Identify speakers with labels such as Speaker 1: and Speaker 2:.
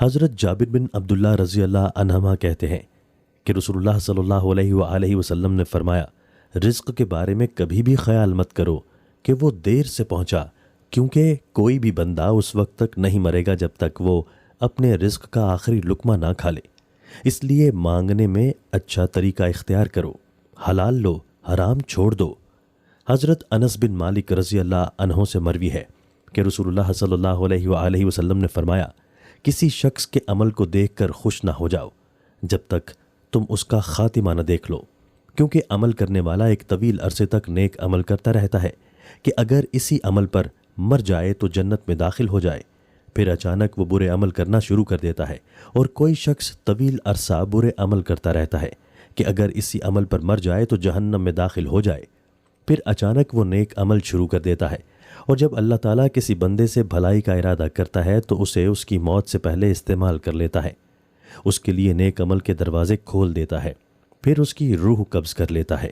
Speaker 1: حضرت جابر بن عبداللہ رضی اللہ عنہما کہتے ہیں کہ رسول اللہ صلی اللہ علیہ وآلہ وسلم نے فرمایا، رزق کے بارے میں کبھی بھی خیال مت کرو کہ وہ دیر سے پہنچا، کیونکہ کوئی بھی بندہ اس وقت تک نہیں مرے گا جب تک وہ اپنے رزق کا آخری لقمہ نہ کھا لے۔ اس لیے مانگنے میں اچھا طریقہ اختیار کرو، حلال لو، حرام چھوڑ دو۔ حضرت انس بن مالک رضی اللہ عنہ سے مروی ہے کہ رسول اللہ صلی اللہ علیہ وآلہ وسلم نے فرمایا، کسی شخص کے عمل کو دیکھ کر خوش نہ ہو جاؤ جب تک تم اس کا خاتمہ نہ دیکھ لو، کیونکہ عمل کرنے والا ایک طویل عرصے تک نیک عمل کرتا رہتا ہے کہ اگر اسی عمل پر مر جائے تو جنت میں داخل ہو جائے، پھر اچانک وہ برے عمل کرنا شروع کر دیتا ہے۔ اور کوئی شخص طویل عرصہ برے عمل کرتا رہتا ہے کہ اگر اسی عمل پر مر جائے تو جہنم میں داخل ہو جائے، پھر اچانک وہ نیک عمل شروع کر دیتا ہے۔ اور جب اللہ تعالیٰ کسی بندے سے بھلائی کا ارادہ کرتا ہے تو اسے اس کی موت سے پہلے استعمال کر لیتا ہے، اس کے لیے نیک عمل کے دروازے کھول دیتا ہے، پھر اس کی روح قبض کر لیتا ہے۔